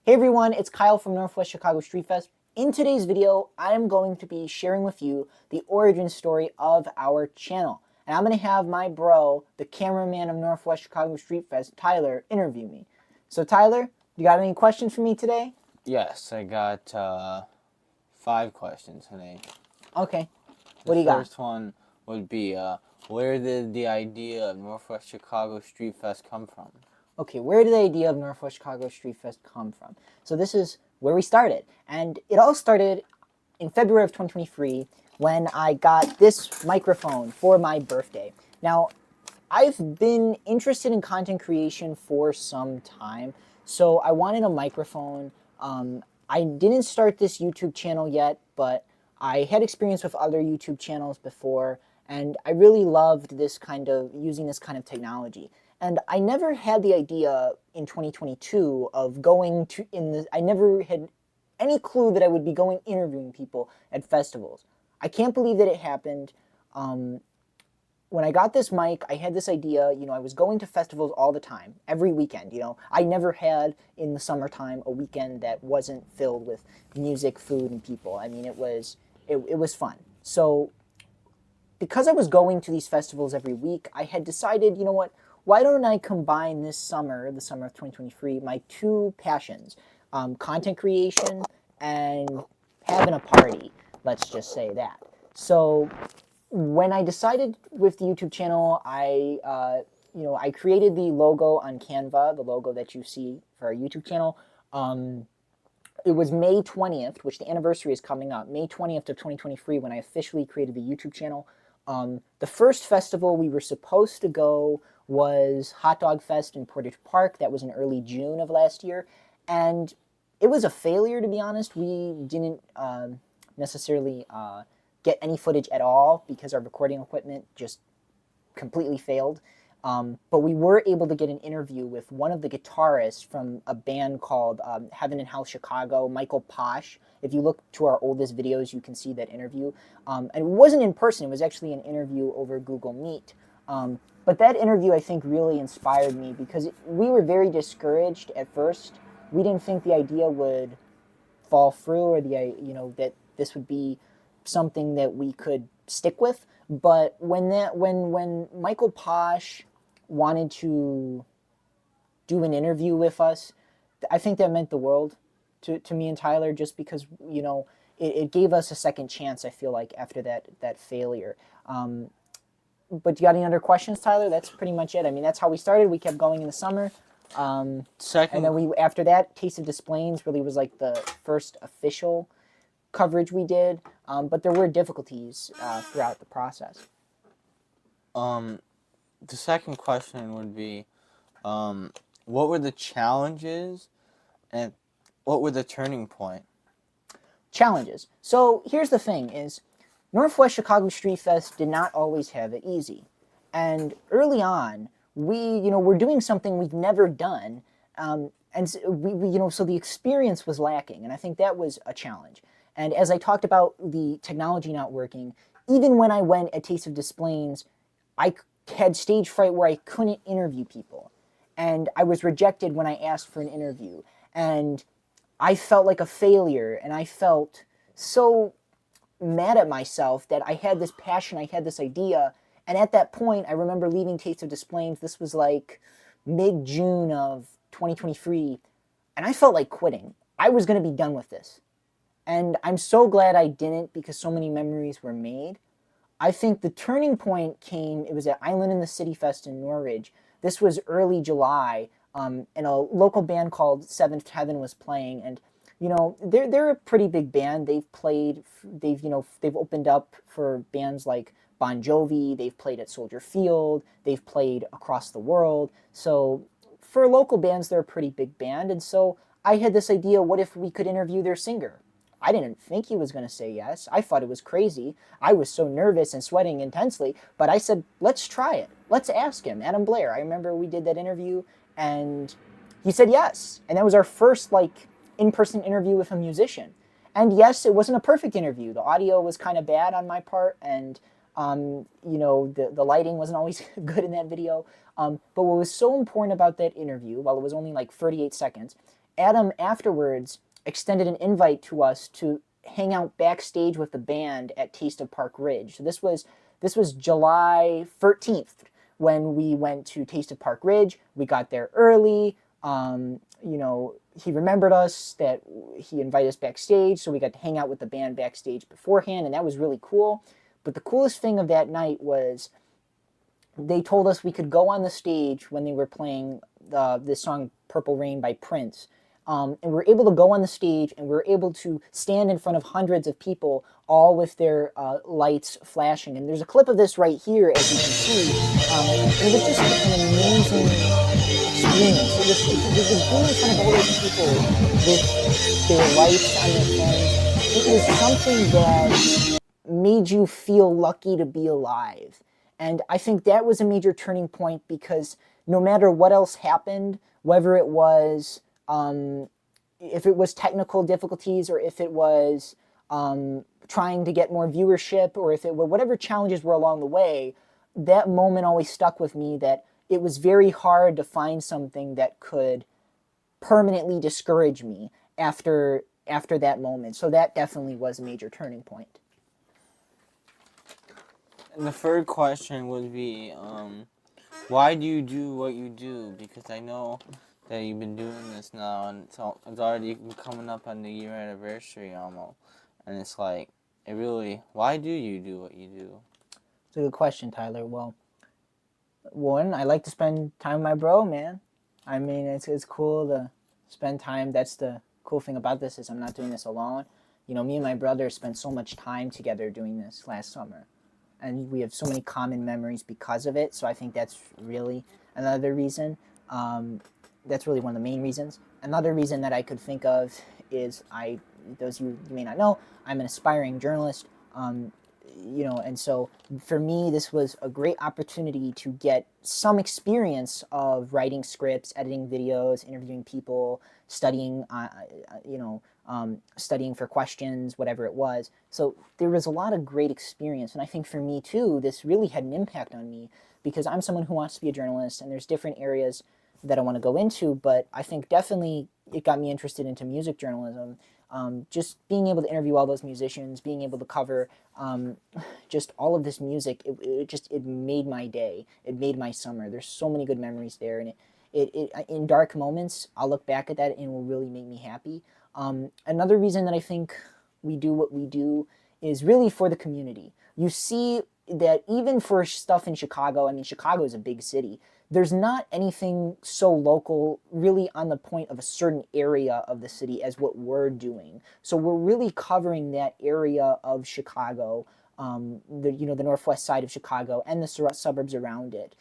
Hey everyone, it's Kyle from Northwest Chicago Street Fest. In today's video, I'm going to be sharing with you the origin story of our channel. And I'm going to have my bro, the cameraman of Northwest Chicago Street Fest, Tyler, interview me. So Tyler, you got any questions for me today? Yes, I got 5 questions today. Okay, The what do you got? first one would be, where did the idea of Northwest Chicago Street Fest come from? Okay, where did the idea of Northwest Chicago Street Fest come from? So this is where we started. And it all started in February of 2023 when I got this microphone for my birthday. Now, I've been interested in content creation for some time, so I wanted a microphone. I didn't start this YouTube channel yet, but I had experience with other YouTube channels before, and I really loved this kind of using this kind of technology. And I never had the idea in 2022 of going to I never had any clue that I would be going interviewing people at festivals. I can't believe that it happened. When I got this mic, I had this idea, I was going to festivals all the time, every weekend, I never had in the summertime a weekend that wasn't filled with music, food, and people. I mean, it was fun. So because I was going to these festivals every week, I had decided, you know what, why don't I combine this summer, the summer of 2023, my two passions, content creation and having a party, let's just say that. So when I decided with the YouTube channel, I created the logo on Canva, the logo that you see for our YouTube channel. It was May 20th, which the anniversary is coming up, May 20th of 2023, when I officially created the YouTube channel. The first festival we were supposed to go was Hot Dog Fest in Portage Park. That was in early June of last year. And it was a failure, to be honest. We didn't necessarily get any footage at all because our recording equipment just completely failed. But we were able to get an interview with one of the guitarists from a band called Heaven and Hell Chicago, Michael Posh. If you look to our oldest videos, you can see that interview. And it wasn't in person, it was actually an interview over Google Meet. But that interview, I think, really inspired me because we were very discouraged at first. We didn't think the idea would fall through or that this would be something that we could stick with. But when Michael Posh wanted to do an interview with us, I think that meant the world to me and Tyler, just because it gave us a second chance. I feel like after that failure. But you got any other questions, Tyler? That's pretty much it. I mean, that's how we started. We kept going in the summer. And then after that, Taste of Des Plaines really was like the first official coverage we did, but there were difficulties throughout the process. The second question would be, what were the challenges and what were the turning point? Challenges. So here's the thing is, Northwest Chicago Street Fest did not always have it easy. And early on, we're doing something we've never done, and so the experience was lacking, and I think that was a challenge. And as I talked about the technology not working, even when I went at Taste of Des Plaines, I had stage fright where I couldn't interview people. And I was rejected when I asked for an interview. And I felt like a failure, and I felt so mad at myself that I had this passion, I had this idea. And at that point, I remember leaving Taste of Des Plaines. This was like mid-June of 2023. And I felt like quitting. I was going to be done with this. And I'm so glad I didn't because so many memories were made. I think the turning point came, it was at Island in the City Fest in Norridge. This was early July, and a local band called Seventh Heaven was playing. And, they're a pretty big band. They've opened up for bands like Bon Jovi. They've played at Soldier Field. They've played across the world. So for local bands, they're a pretty big band. And so I had this idea, what if we could interview their singer? I didn't think he was going to say yes. I thought it was crazy. I was so nervous and sweating intensely, but I said, let's try it. Let's ask him. Adam Blair. I remember we did that interview and he said yes. And that was our first in-person interview with a musician. And yes, it wasn't a perfect interview. The audio was kind of bad on my part, and the lighting wasn't always good in that video. But what was so important about that interview, while it was only like 38 seconds, Adam afterwards extended an invite to us to hang out backstage with the band at Taste of Park Ridge. So this was July 13th when we went to Taste of Park Ridge. We got there early. He remembered us, that he invited us backstage, so we got to hang out with the band backstage beforehand, and that was really cool. But the coolest thing of that night was they told us we could go on the stage when they were playing this song Purple Rain by Prince. And we were able to go on the stage, and we were able to stand in front of hundreds of people, all with their lights flashing. And there's a clip of this right here, as you can see. It was just an amazing experience. It was being in front of all those people with their lights on their phones. It was something that made you feel lucky to be alive. And I think that was a major turning point, because no matter what else happened, whether it was if it was technical difficulties, or if it was trying to get more viewership, or if it were whatever challenges were along the way, that moment always stuck with me, that it was very hard to find something that could permanently discourage me after that moment. So that definitely was a major turning point. And the third question would be, why do you do what you do? Because I know that you've been doing this now, and it's already coming up on the year anniversary almost. And it's like, why do you do what you do? It's a good question, Tyler. Well, one, I like to spend time with my bro, man. I mean, it's cool to spend time. That's the cool thing about this, is I'm not doing this alone. Me and my brother spent so much time together doing this last summer, and we have so many common memories because of it. So I think that's really another reason. That's really one of the main reasons. Another reason that I could think of is, those you may not know, I'm an aspiring journalist. And so for me, this was a great opportunity to get some experience of writing scripts, editing videos, interviewing people, studying, studying for questions, whatever it was. So there was a lot of great experience. And I think for me too, this really had an impact on me, because I'm someone who wants to be a journalist, and there's different areas that I want to go into, but I think definitely it got me interested into music journalism. Just being able to interview all those musicians, being able to cover just all of this music, it made my day. It made my summer. There's so many good memories there, and it in dark moments, I'll look back at that and it will really make me happy. Another reason that I think we do what we do is really for the community. You see that even for stuff in Chicago, I mean, Chicago is a big city. There's not anything so local really on the point of a certain area of the city as what we're doing. So we're really covering that area of Chicago, the northwest side of Chicago and the suburbs around it,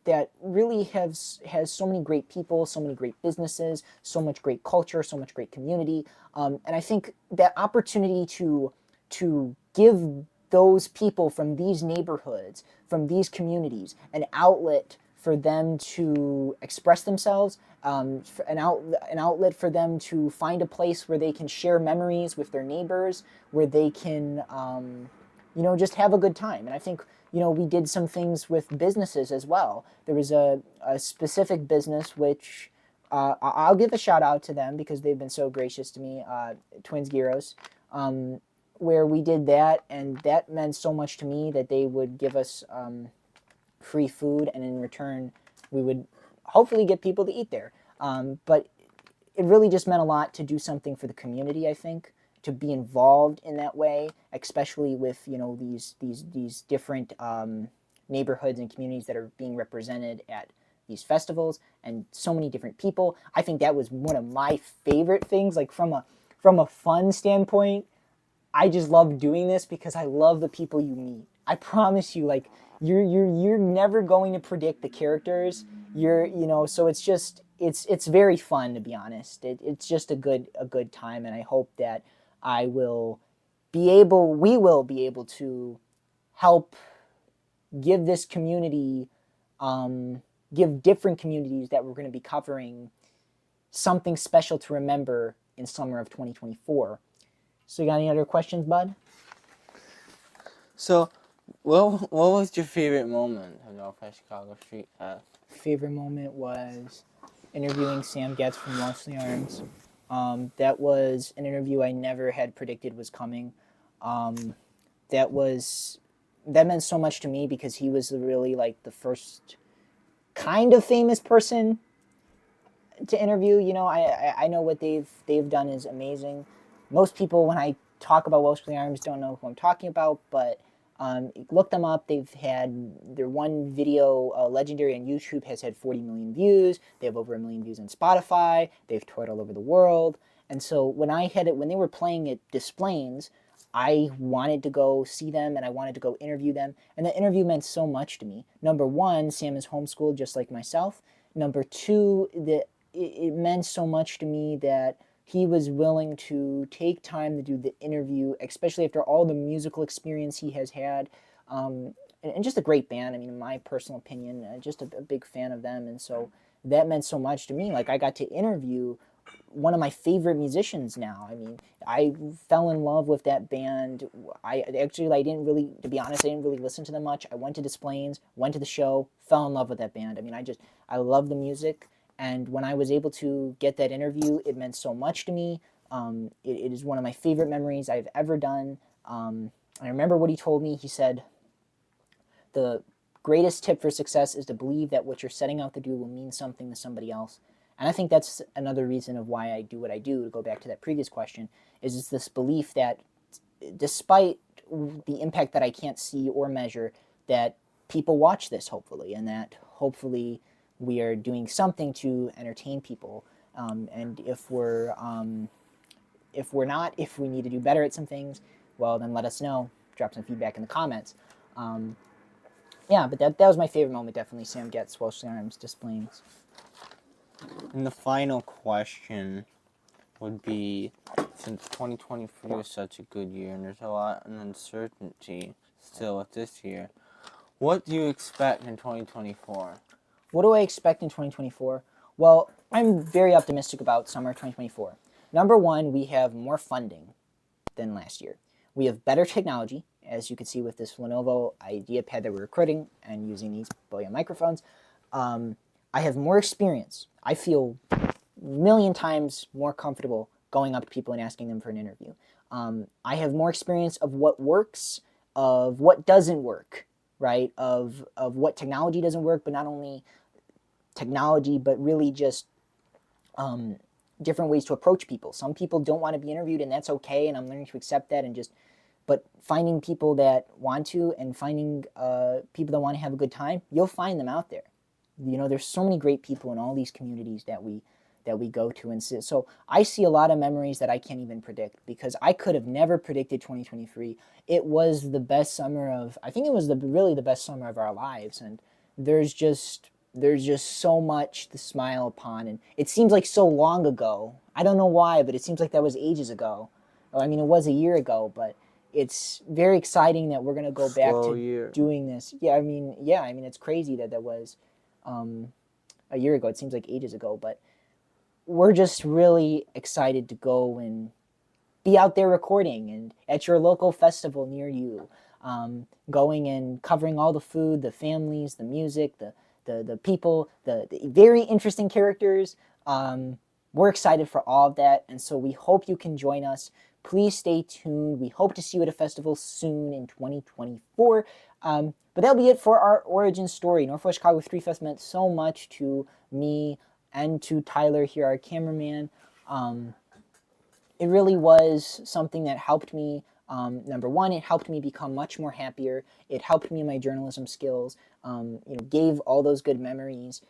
that really has so many great people, so many great businesses, so much great culture, so much great community. And I think that opportunity to give those people from these neighborhoods, from these communities, an outlet for them to express themselves, an outlet for them to find a place where they can share memories with their neighbors, where they can, just have a good time. And I think, we did some things with businesses as well. There was a specific business which I'll give a shout out to them because they've been so gracious to me, Twins Gyros, where we did that, and that meant so much to me that they would give us free food, and in return we would hopefully get people to eat there. But it really just meant a lot to do something for the community, I think, to be involved in that way, especially with these different neighborhoods and communities that are being represented at these festivals, and so many different people. I think that was one of my favorite things, like from a fun standpoint. I just love doing this because I love the people you meet. I promise you, like, you're never going to predict the characters. So it's very fun, to be honest. It's just a good time, and I hope that we will be able to help give this community, give different communities that we're going to be covering something special to remember in summer of 2024. So you got any other questions, bud? So, what was your favorite moment of Northwest Chicago Street Fest? Favorite moment was interviewing Sam Getz from Wellesley Arms. That was an interview I never had predicted was coming. Um, that was that meant so much to me because he was really like the first kind of famous person to interview. You know, I know what they've done is amazing. Most people, when I talk about Wellesley Arms, don't know who I'm talking about, but look them up. They've had their one video, Legendary on YouTube, has had 40 million views. They have over 1 million views on Spotify. They've toured all over the world. And so when they were playing at Des Plaines, I wanted to go see them and I wanted to go interview them. And the interview meant so much to me. Number one, Sam is homeschooled just like myself. Number two, it meant so much to me that he was willing to take time to do the interview, especially after all the musical experience he has had. And just a great band. I mean, in my personal opinion, just a big fan of them. And so that meant so much to me. Like, I got to interview one of my favorite musicians now. I mean, I fell in love with that band. I didn't really, to be honest, I didn't really listen to them much. I went to Des Plaines, went to the show, fell in love with that band. I mean, I love the music. And when I was able to get that interview, it meant so much to me. It is one of my favorite memories I've ever done. I remember what he told me. He said, the greatest tip for success is to believe that what you're setting out to do will mean something to somebody else. And I think that's another reason of why I do what I do, to go back to that previous question, is it's this belief that despite the impact that I can't see or measure, that people watch this, hopefully, and that hopefully we are doing something to entertain people. And if we're not, if we need to do better at some things, well, then let us know. Drop some feedback in the comments. Yeah, but that was my favorite moment, definitely. Sam Getz, Wellesley Arms, Des Plaines. And the final question would be, since 2023 was such a good year and there's a lot of uncertainty still with this year, what do you expect in 2024? What do I expect in 2024? Well, I'm very optimistic about summer 2024. Number one, we have more funding than last year. We have better technology, as you can see with this Lenovo IdeaPad that we're recording and using these Boya microphones. I have more experience. I feel a million times more comfortable going up to people and asking them for an interview. I have more experience of what works, of what doesn't work, right? Of what technology doesn't work, but not only technology, but really just different ways to approach people. Some people don't want to be interviewed, and that's okay, and I'm learning to accept that. But finding people that want to, and finding people that want to have a good time, you'll find them out there. You know, there's so many great people in all these communities that we go to, and so I see a lot of memories that I can't even predict, because I could have never predicted 2023. It was the best summer I think it was really the best summer of our lives, and there's just so much to smile upon, and it seems like so long ago. I don't know why, but it seems like that was ages ago. I mean, it was a year ago, but it's very exciting that we're gonna go back to doing this. Yeah, I mean, it's crazy that was a year ago. It seems like ages ago, but we're just really excited to go and be out there recording and at your local festival near you, going and covering all the food, the families, the music, the people, the very interesting characters. We're excited for all of that, and so we hope you can join us. Please stay tuned. We hope to see you at a festival soon in 2024. But that'll be it for our origin story. Northwest Chicago Street Fest meant so much to me and to Tyler here, our cameraman. It really was something that helped me. Number one, it helped me become much more happier. It helped me in my journalism skills. Gave all those good memories.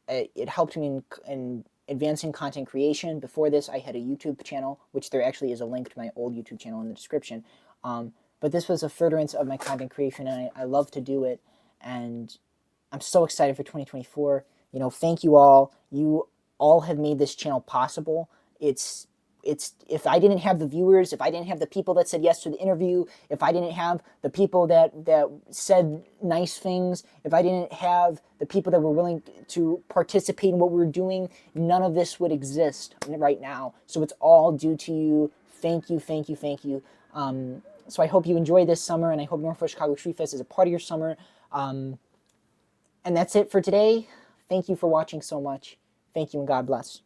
It helped me in advancing content creation. Before this, I had a YouTube channel, which there actually is a link to my old YouTube channel in the description. But this was a furtherance of my content creation, and I love to do it. And I'm so excited for 2024. Thank you all. You all have made this channel possible. It's if I didn't have the viewers, if I didn't have the people that said yes to the interview, if I didn't have the people that said nice things, if I didn't have the people that were willing to participate in what we were doing, none of this would exist right now. So it's all due to you. Thank you, thank you, thank you. So I hope you enjoy this summer, and I hope Northwest Chicago Street Fest is a part of your summer. And that's it for today. Thank you for watching so much. Thank you and God bless.